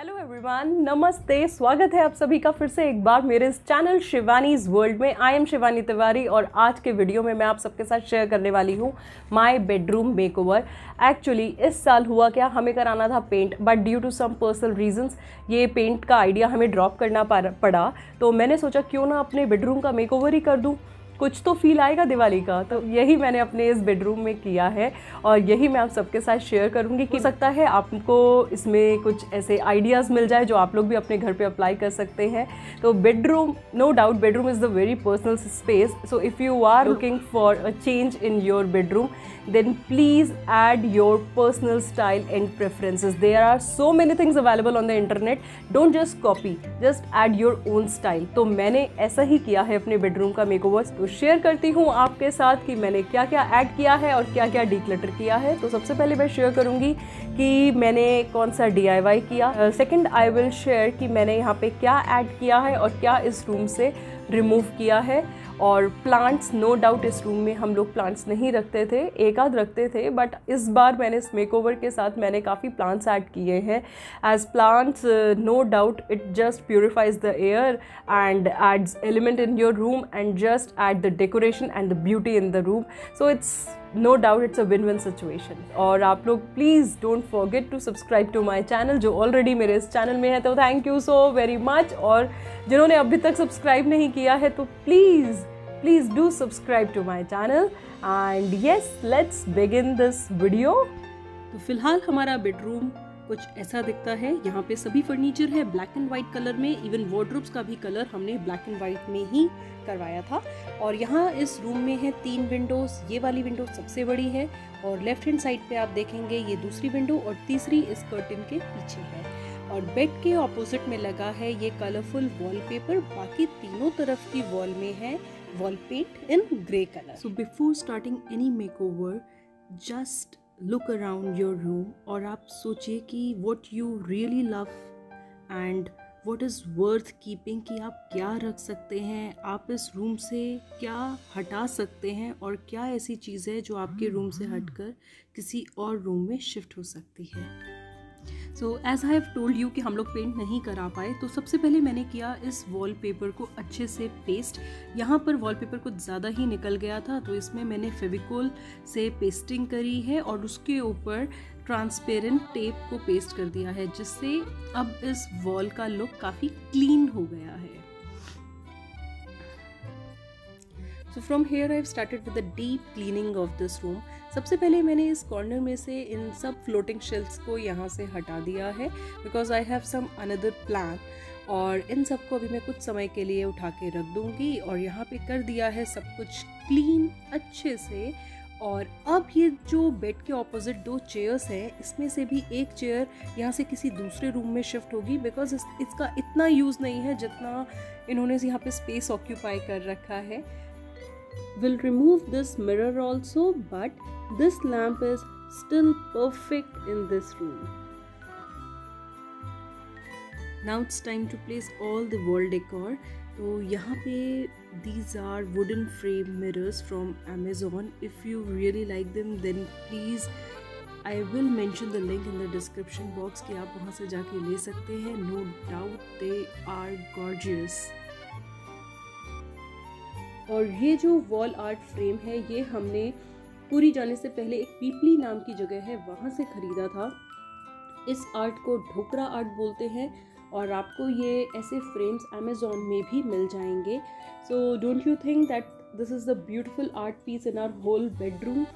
Hello everyone, नमस्ते। स्वागत है आप सभी का फिर से एक बार मेरे इस चैनल शिवानीज वर्ल्ड में। आई एम शिवानी तिवारी और आज के वीडियो में मैं आप सबके साथ शेयर करने वाली हूँ माय बेडरूम मेकओवर। एक्चुअली इस साल हुआ क्या, हमें कराना था paint, but due to some personal reasons ये पेंट का आइडिया हमें ड्रॉप करना पड़ा। तो मैंने सोचा क्यों ना अपने बेडरूम का मेकओवर ही कर दूँ, कुछ तो फील आएगा दिवाली का। तो यही मैंने अपने इस बेडरूम में किया है और यही मैं आप सबके साथ शेयर करूंगी। हो सकता है आपको इसमें कुछ ऐसे आइडियाज़ मिल जाए जो आप लोग भी अपने घर पे अप्लाई कर सकते हैं। तो bedroom, no doubt bedroom is the very personal space. So if you are looking for a change in your bedroom, then please add your personal style and preferences. There are so many things available on the internet. Don't just copy, just add your own style. तो मैंने ऐसा ही किया है अपने bedroom का makeover. तो share करती हूँ आपके साथ कि मैंने क्या क्या ऐड किया है और क्या क्या डिक्लटर किया है। तो सबसे पहले मैं शेयर करूँगी कि मैंने कौन सा DIY किया। सेकंड आई विल शेयर कि मैंने यहाँ पे क्या ऐड किया है और क्या इस रूम से रिमूव किया है। और प्लांट्स, नो डाउट इस रूम में हम लोग प्लांट्स नहीं रखते थे, एक आध रखते थे, बट इस बार मैंने इस मेकओवर के साथ मैंने काफ़ी प्लांट्स ऐड किए हैं। As plants, no doubt it just purifies the air and adds element in your room and just add the decoration and the beauty in the room. So it's no doubt it's a win win situation. और आप लोग please don't forget to subscribe to my channel, जो already मेरे इस channel में है। तो thank you so very much. और जिन्होंने अभी तक सब्सक्राइब नहीं किया है तो please do subscribe to my channel and yes, let's begin this video। तो फिलहाल हमारा बेडरूम कुछ ऐसा दिखता है। यहाँ पे सभी फर्नीचर है ब्लैक एंड वाइट कलर में, इवन वार्डरोब्स का भी कलर हमने ब्लैक एंड वाइट में ही करवाया था। और यहाँ इस रूम में है 3 विंडोज़। ये वाली विंडो सबसे बड़ी है और लेफ्ट हैंड साइड पे आप देखेंगे ये दूसरी विंडो और तीसरी इस कर्टन के पीछे है। और बेड के ऑपोजिट में लगा है ये कलरफुल वॉलपेपर। बाकी तीनों तरफ की वॉल में है wall paint in grey color. So before starting any makeover, just look around your room और आप सोचिए कि what you really love and what is worth keeping, कि आप क्या रख सकते हैं, आप इस रूम से क्या हटा सकते हैं और क्या ऐसी चीज़ है जो आपके रूम से हटकर किसी और रूम में शिफ्ट हो सकती है। So as I have told you कि हम लोग पेंट नहीं करा पाए, तो सबसे पहले मैंने किया इस वॉलपेपर को अच्छे से पेस्ट। यहाँ पर वॉलपेपर कुछ ज़्यादा ही निकल गया था तो इसमें मैंने फेविकोल से पेस्टिंग करी है और उसके ऊपर ट्रांसपेरेंट टेप को पेस्ट कर दिया है, जिससे अब इस वॉल का लुक काफ़ी क्लीन हो गया है। So from here I've started with the deep cleaning of this room। सबसे पहले मैंने इस कॉर्नर में से इन सब फ्लोटिंग शेल्फ्स को यहाँ से हटा दिया है because I have some another plan. और इन सब को अभी मैं कुछ समय के लिए उठा के रख दूँगी और यहाँ पे कर दिया है सब कुछ क्लीन अच्छे से। और अब ये जो बेड के ऑपोजिट 2 चेयर्स हैं, इसमें से भी एक चेयर यहाँ से किसी दूसरे रूम में शिफ्ट होगी बिकॉज इसका इतना यूज़ नहीं है जितना इन्होंने यहाँ पे स्पेस ऑक्यूपाई कर रखा है। We'll remove this mirror also, but this lamp is still perfect in this room. Now it's time to place all the wall decor. तो यहाँ पे these are wooden frame mirrors from Amazon. If you really like them, then please I will mention the link in the description box कि आप वहाँ से जाके ले सकते हैं। No doubt they are gorgeous। और ये जो वॉल आर्ट फ्रेम है ये हमने पूरी जाने से पहले एक पीपली नाम की जगह है वहाँ से ख़रीदा था। इस आर्ट को ढोकरा आर्ट बोलते हैं और आपको ये ऐसे फ्रेम्स अमेज़ॉन में भी मिल जाएंगे। So don't you think that this is the beautiful art piece in our whole bedroom.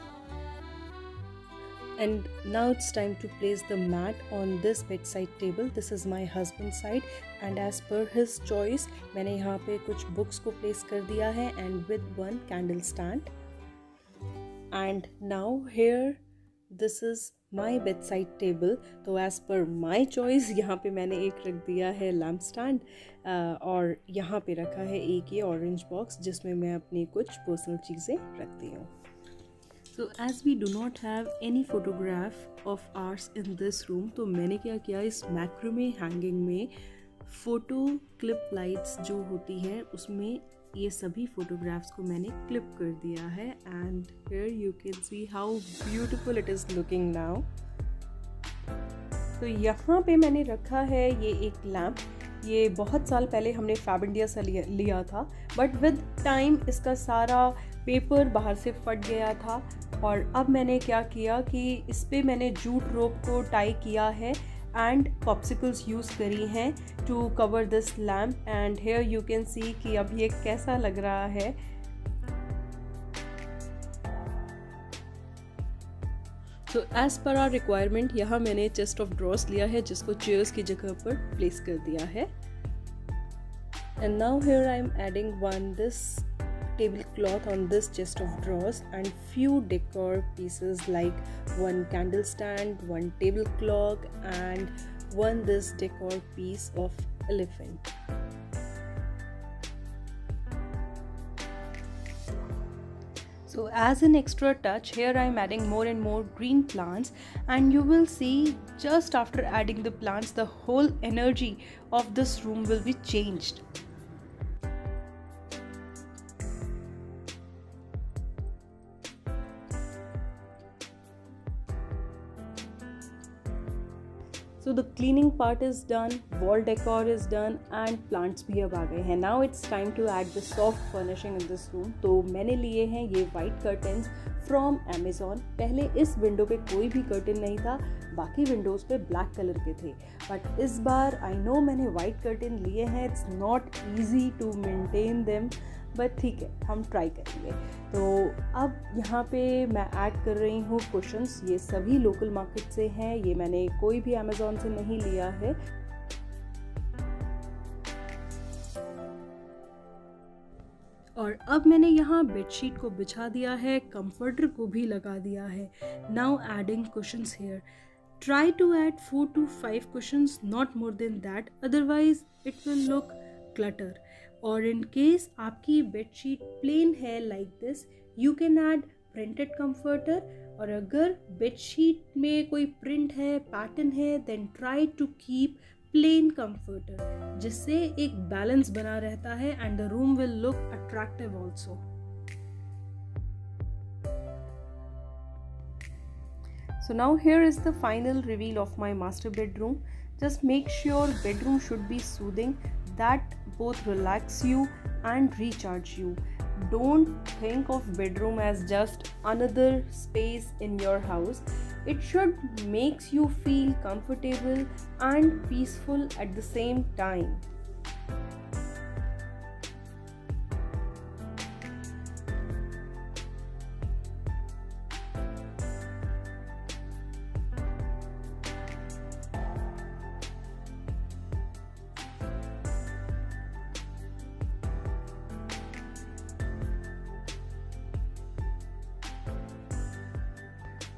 And now it's time to place the mat on this bedside table. This is my husband's side and as per his choice मैंने यहाँ पे कुछ books को place कर दिया है and with one candle stand। And now here this is my bedside table। तो as per my choice यहाँ पे मैंने एक रख दिया है lamp stand और यहाँ पे रखा है एक ये orange box जिसमें मैं अपनी कुछ personal चीज़ें रखती हूँ। So as we do not have any photograph of ours in this room, तो मैंने क्या किया, इस मैक्रोमे हैंगिंग में फ़ोटो क्लिप लाइट्स जो होती हैं उसमें ये सभी फोटोग्राफ्स को मैंने क्लिप कर दिया है and here you can see how beautiful it is looking now. तो यहाँ पे मैंने रखा है ये एक लैम्प। ये बहुत साल पहले हमने फैब इंडिया से लिया था, बट विद टाइम इसका सारा पेपर बाहर से फट गया था। और अब मैंने क्या किया कि इस पर मैंने जूट रोप को टाई किया है एंड पॉप्सिकल्स यूज़ करी हैं to cover this lamp. And here you can see कि अब ये कैसा लग रहा है। तो एज़ पर आवर रिक्वायरमेंट यहाँ मैंने चेस्ट ऑफ ड्रॉर्स लिया है जिसको चेयर्स की जगह पर प्लेस कर दिया है। And now here I am adding this tablecloth on this chest of drawers and few decor pieces like one candle stand, one tablecloth and one this decor piece of elephant. So as an extra touch, here I am adding more and more green plants, and you will see just after adding the plants the whole energy of this room will be changed. So the cleaning part is done, wall decor is done and plants भी अब आ गए हैं. Now it's time to add the soft furnishing in this room. तो मैंने लिए हैं ये white curtains from Amazon. पहले इस विंडो पे कोई भी कर्टन नहीं था, बाकी विंडोज़ पे ब्लैक कलर के थे, बट इस बार आई नो मैंने वाइट कर्टन लिए हैं. It's not easy to maintain them, but ठीक है, हम ट्राई करेंगे. तो अब यहाँ पे मैं ऐड कर रही हूँ कुशन्स. ये सभी लोकल मार्केट से हैं, ये मैंने कोई भी अमेज़ॉन से नहीं लिया है. और अब मैंने यहाँ बेडशीट को बिछा दिया है, कंफर्टर को भी लगा दिया है. Now adding cushions here. Try to add 4 to 5 cushions, not more than that, otherwise it will look clutter. और in case आपकी bedsheet plain है like this, you can add printed comforter. और अगर bedsheet में कोई print है, pattern है, then try to keep plain comforter, जिससे एक balance बना रहता है and the room will look attractive also. So now here is the final reveal of my master bedroom. Just make sure bedroom should be soothing, that both relax you and recharge you. Don't think of bedroom as just another space in your house. It should makes you feel comfortable and peaceful at the same time.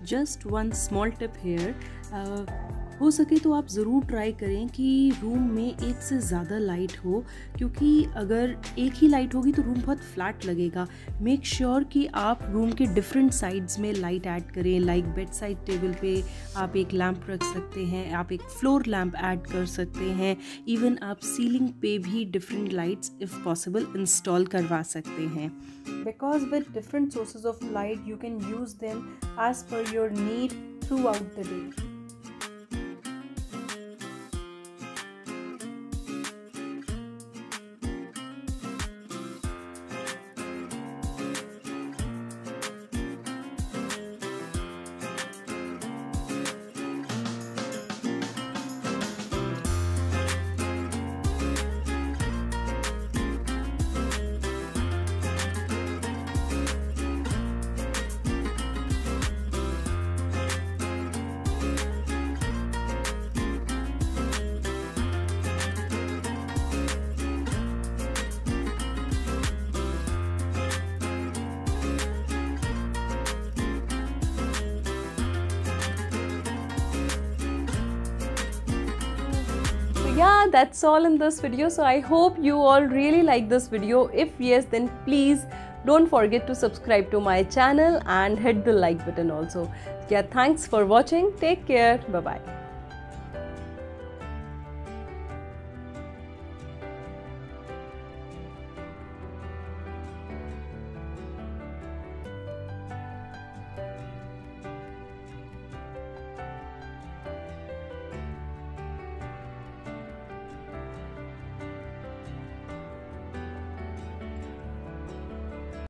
Just one small tip here, हो सके तो आप ज़रूर try करें कि room में एक से ज़्यादा लाइट हो, क्योंकि अगर एक ही लाइट होगी तो रूम बहुत फ्लैट लगेगा. मेक श्योर कि आप रूम के डिफरेंट साइड्स में लाइट ऐड करें. लाइक बेड साइड टेबल पे आप एक लैम्प रख सकते हैं, आप एक फ्लोर लैम्प ऐड कर सकते हैं, इवन आप सीलिंग पे भी different lights if possible install करवा सकते हैं. Because with different sources of light, you can use them as per your need throughout the day. Yeah, that's all in this video. So I hope you all really like this video. If yes, then please don't forget to subscribe to my channel and hit the like button also. Yeah, thanks for watching. Take care. Bye bye.